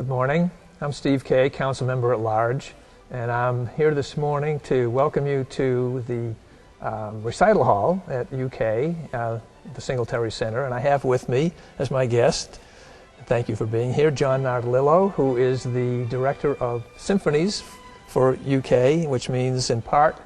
Good morning. I'm Steve Kay, Council Member at Large, and I'm here this morning to welcome you to the recital hall at UK, the Singletary Center, and I have with me as my guest, thank you for being here, John Nardilillo, who is the Director of Symphonies for UK, which means in part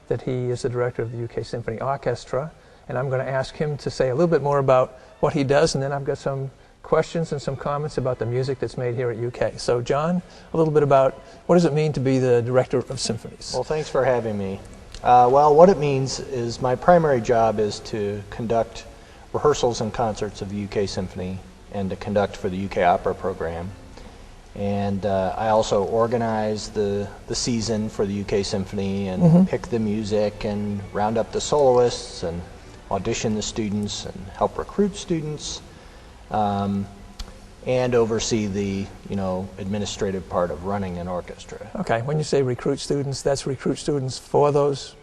that he is the Director of the UK Symphony Orchestra, and I'm going to ask him to say a little bit more about what he does, and then I've got some questions and some comments about the music that's made here at UK. So John, a little bit about what does it mean to be the Director of Symphonies? Well, thanks for having me. Well, what it means is my primary job is to conduct rehearsals and concerts of the UK Symphony and to conduct for the UK Opera program. And I also organize the season for the UK Symphony and pick the music and round up the soloists and audition the students and help recruit students. And oversee the, administrative part of running an orchestra. Okay, when you say recruit students, that's recruit students for those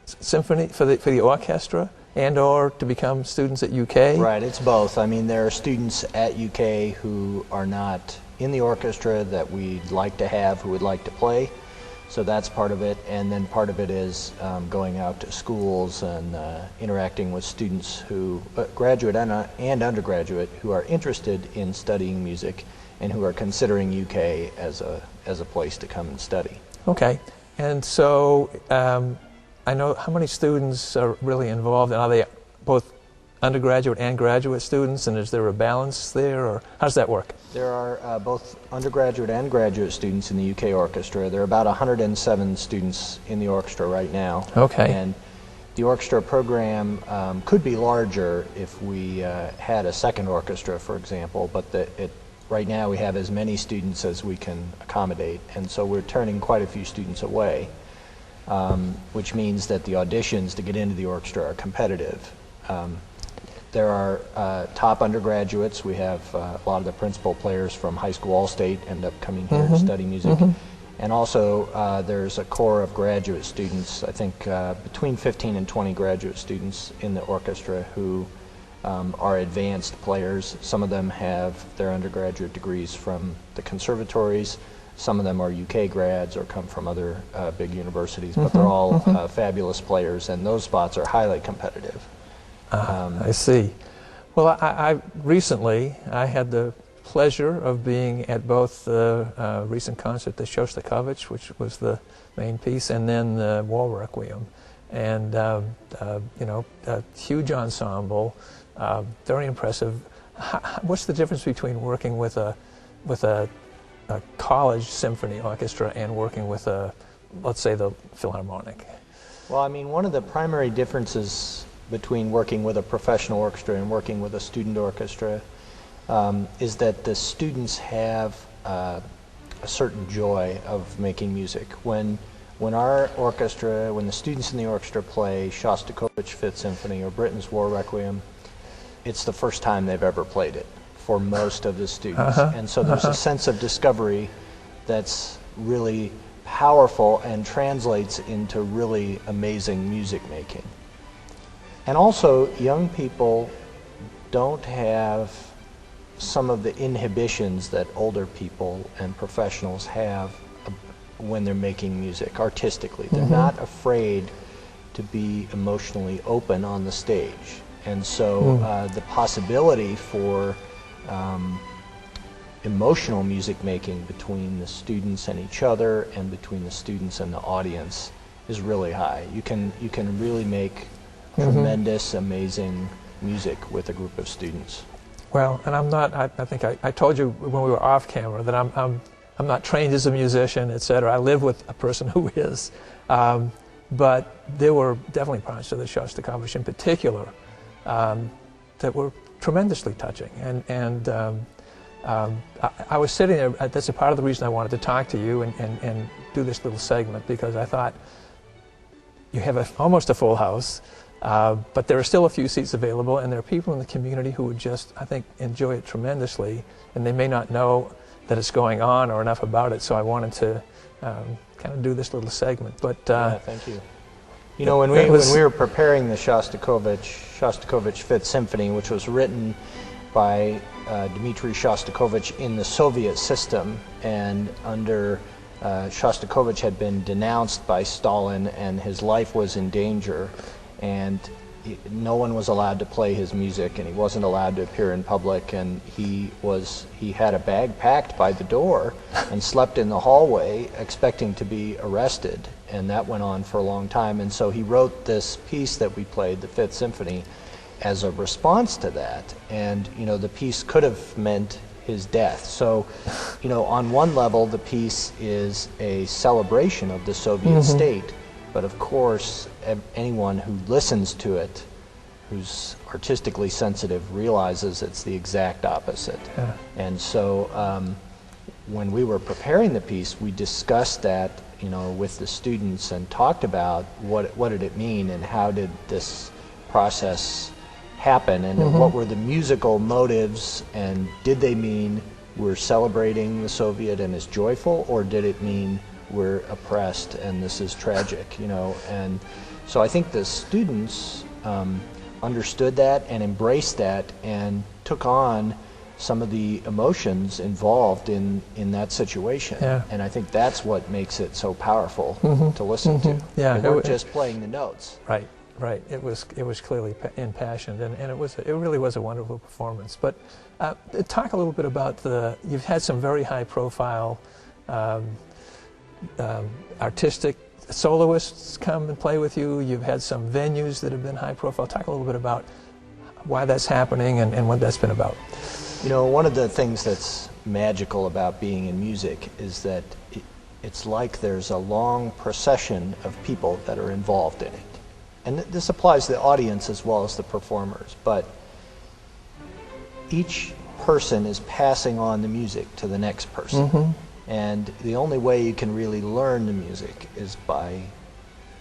symphony, for the orchestra, and or to become students at UK? Right, it's both. I mean, there are students at UK who are not in the orchestra that we'd like to have, who would like to play. So that's part of it, and then part of it is going out to schools and interacting with students who, graduate and undergraduate, who are interested in studying music and who are considering UK as a place to come and study. Okay, and so I know how many students are really involved, and are they both undergraduate and graduate students, and is there a balance there, or how does that work? There are both undergraduate and graduate students in the UK orchestra. There are about 107 students in the orchestra right now. Okay. And the orchestra program could be larger if we had a second orchestra, for example, but right now we have as many students as we can accommodate, and so we're turning quite a few students away, which means that the auditions to get into the orchestra are competitive. There are top undergraduates. We have a lot of the principal players from high school All-State end up coming here to study music. And also there's a core of graduate students, I think between 15 and 20 graduate students in the orchestra who are advanced players. Some of them have their undergraduate degrees from the conservatories. Some of them are UK grads or come from other big universities, but they're all fabulous players, and those spots are highly competitive. I see. Well, I recently had the pleasure of being at both the recent concert, the Shostakovich, which was the main piece, and then the War Requiem, and a huge ensemble, very impressive. What's the difference between working with a college symphony orchestra and working with let's say, the Philharmonic? Well, I mean, one of the primary differences between working with a professional orchestra and working with a student orchestra is that the students have a certain joy of making music. When the students in the orchestra play Shostakovich Fifth Symphony or Britain's War Requiem, it's the first time they've ever played it for most of the students. And so there's a sense of discovery that's really powerful and translates into really amazing music making. And also, young people don't have some of the inhibitions that older people and professionals have when they're making music artistically. They're not afraid to be emotionally open on the stage. And so the possibility for emotional music making between the students and each other and between the students and the audience is really high. You can really make tremendous, amazing music with a group of students. Well, and I think I told you when we were off camera that I'm not trained as a musician, etc. I live with a person who is. But there were definitely parts of the Shostakovich in particular that were tremendously touching. And I was sitting there, that's a part of the reason I wanted to talk to you and do this little segment, because I thought you have almost a full house. But there are still a few seats available, and there are people in the community who would just, I think, enjoy it tremendously, and they may not know that it's going on or enough about it, so I wanted to kind of do this little segment. But yeah, thank you. You know, when we were preparing the Shostakovich Fifth Symphony, which was written by Dmitry Shostakovich in the Soviet system, and under Shostakovich had been denounced by Stalin and his life was in danger, and no one was allowed to play his music, and he wasn't allowed to appear in public, and he had a bag packed by the door and slept in the hallway expecting to be arrested, and that went on for a long time. And so he wrote this piece that we played, the Fifth Symphony, as a response to that. And the piece could have meant his death. So on one level the piece is a celebration of the Soviet state, but of course anyone who listens to it, who's artistically sensitive, realizes it's the exact opposite. Yeah. And so when we were preparing the piece, we discussed that with the students and talked about what did it mean and how did this process happen, and what were the musical motives, and did they mean we're celebrating the Soviet and it's joyful, or did it mean we're oppressed and this is tragic, And so I think the students understood that and embraced that and took on some of the emotions involved in that situation. Yeah. And I think that's what makes it so powerful to listen to. Yeah, they weren't just playing the notes. Right. Right, it was clearly impassioned, and it really was a wonderful performance. But talk a little bit about you've had some very high-profile artistic soloists come and play with you. You've had some venues that have been high-profile. Talk a little bit about why that's happening and what that's been about. One of the things that's magical about being in music is that it's like there's a long procession of people that are involved in it. And this applies to the audience as well as the performers, but each person is passing on the music to the next person. And the only way you can really learn the music is by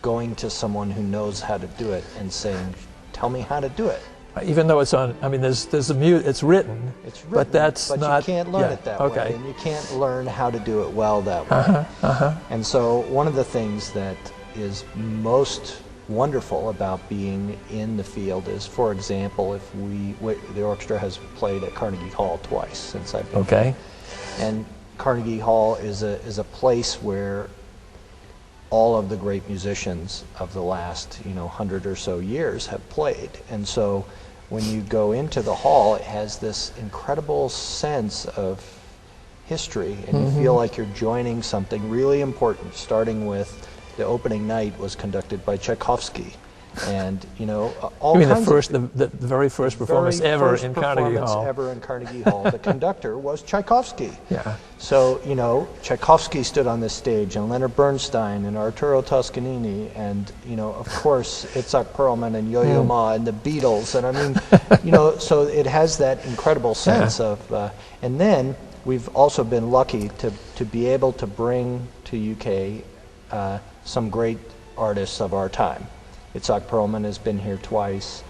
going to someone who knows how to do it and saying, tell me how to do it. Even though it's on, it's written, but that's not... you can't learn it that way, and you can't learn how to do it well that way. And so one of the things that is most wonderful about being in the field is, for example, if the orchestra has played at Carnegie Hall twice since I've been here. And Carnegie Hall is a place where all of the great musicians of the last 100 or so years have played. And so when you go into the hall, it has this incredible sense of history, and you feel like you're joining something really important, starting with the opening night was conducted by Tchaikovsky, and all kinds the very first performance ever in Carnegie Hall. Ever in Carnegie Hall. The conductor was Tchaikovsky. Yeah. So Tchaikovsky stood on this stage, and Leonard Bernstein, and Arturo Toscanini, and of course Itzhak Perlman and Yo-Yo Ma and the Beatles, and so it has that incredible sense of, and then we've also been lucky to be able to bring to UK some great artists of our time. Itzhak Perlman has been here twice.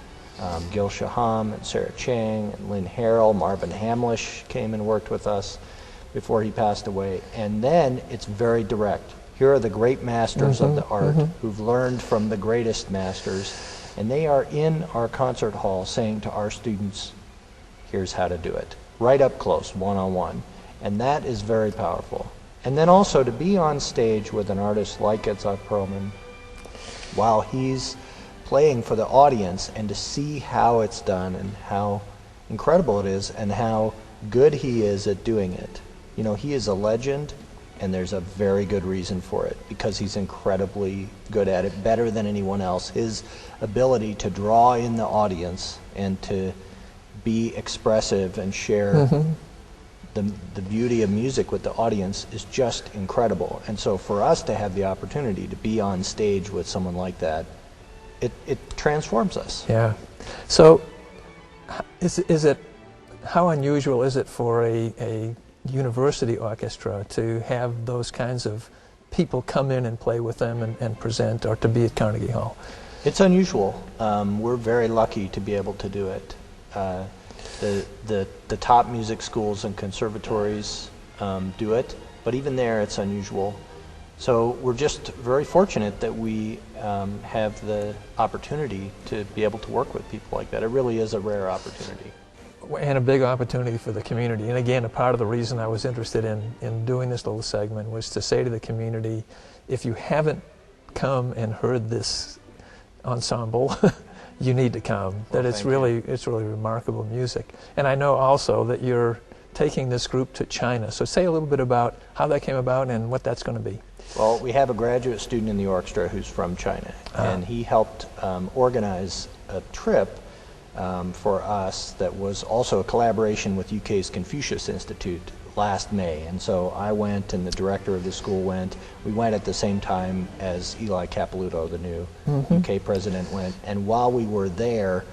Gil Shaham and Sarah Chang and Lynn Harrell, Marvin Hamlish came and worked with us before he passed away. And then it's very direct. Here are the great masters of the art who've learned from the greatest masters, and they are in our concert hall saying to our students, here's how to do it, right up close, one-on-one. And that is very powerful. And then also to be on stage with an artist like Itzhak Perlman while he's playing for the audience, and to see how it's done and how incredible it is and how good he is at doing it. He is a legend, and there's a very good reason for it, because he's incredibly good at it, better than anyone else. His ability to draw in the audience and to be expressive and share the beauty of music with the audience is just incredible. And so for us to have the opportunity to be on stage with someone like that, it transforms us. Yeah. So how unusual is it for a university orchestra to have those kinds of people come in and play with them and present, or to be at Carnegie Hall? It's unusual. We're very lucky to be able to do it. The top music schools and conservatories do it, but even there it's unusual. So we're just very fortunate that we have the opportunity to be able to work with people like that. It really is a rare opportunity. and a big opportunity for the community. And again, a part of the reason I was interested in doing this little segment was to say to the community, if you haven't come and heard this ensemble, you need to come. Well, that it's really remarkable music. And I know also that you're taking this group to China. So say a little bit about how that came about and what that's going to be. Well, we have a graduate student in the orchestra who's from China, and he helped organize a trip for us that was also a collaboration with UK's Confucius Institute last May. And so I went, and the director of the school went. We went at the same time as Eli Capilouto, the new UK president, went. And while we were there,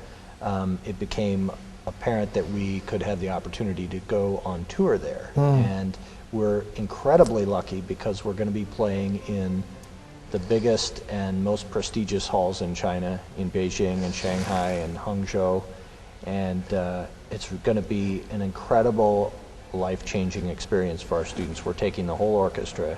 it became apparent that we could have the opportunity to go on tour there. And we're incredibly lucky because we're going to be playing in the biggest and most prestigious halls in China, in Beijing and Shanghai and Hangzhou. And it's going to be an incredible, life-changing experience for our students. We're taking the whole orchestra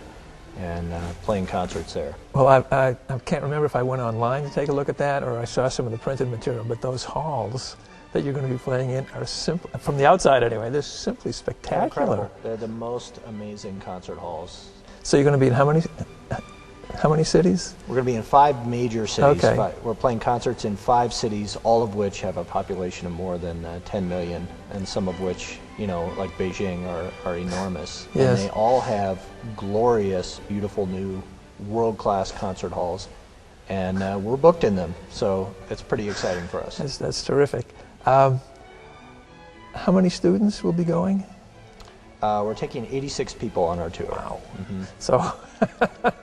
and playing concerts there. Well, I can't remember if I went online to take a look at that or I saw some of the printed material, but those halls that you're going to be playing in are simply, from the outside anyway, they're simply spectacular. They're the most amazing concert halls. So you're going to be in how many cities? We're going to be in 5 major cities. Okay. We're playing concerts in 5 cities, all of which have a population of more than 10 million, and some of which, you know, like Beijing, are enormous. Yes. And they all have glorious, beautiful new world-class concert halls, and we're booked in them, so it's pretty exciting for us. That's terrific. How many students will be going? We're taking 86 people on our tour. Wow.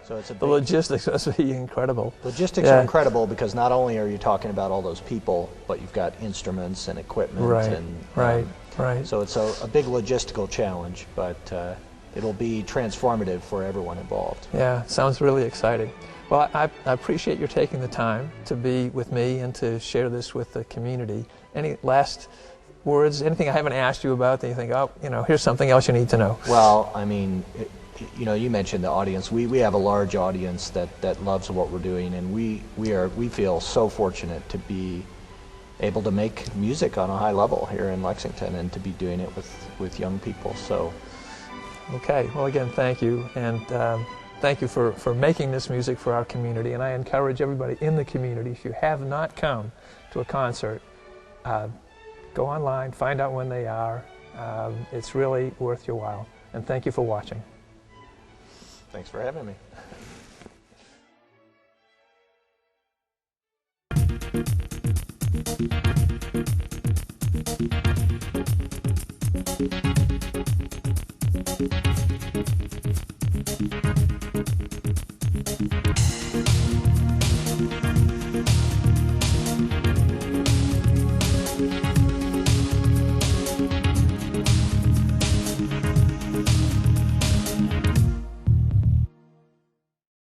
So it's the logistics must be incredible. Logistics are incredible because not only are you talking about all those people, but you've got instruments and equipment. Right. So it's a big logistical challenge, but it'll be transformative for everyone involved. Yeah, sounds really exciting. Well, I appreciate your taking the time to be with me and to share this with the community. Any last words, anything I haven't asked you about that you think, oh, you know, here's something else you need to know? Well, I mean, you know, you mentioned the audience. We have a large audience that loves what we're doing, and we feel so fortunate to be able to make music on a high level here in Lexington and to be doing it with young people. So, okay. Well, again, thank you, and thank you for making this music for our community. And I encourage everybody in the community, if you have not come to a concert, go online, find out when they are. It's really worth your while. And thank you for watching. Thanks for having me.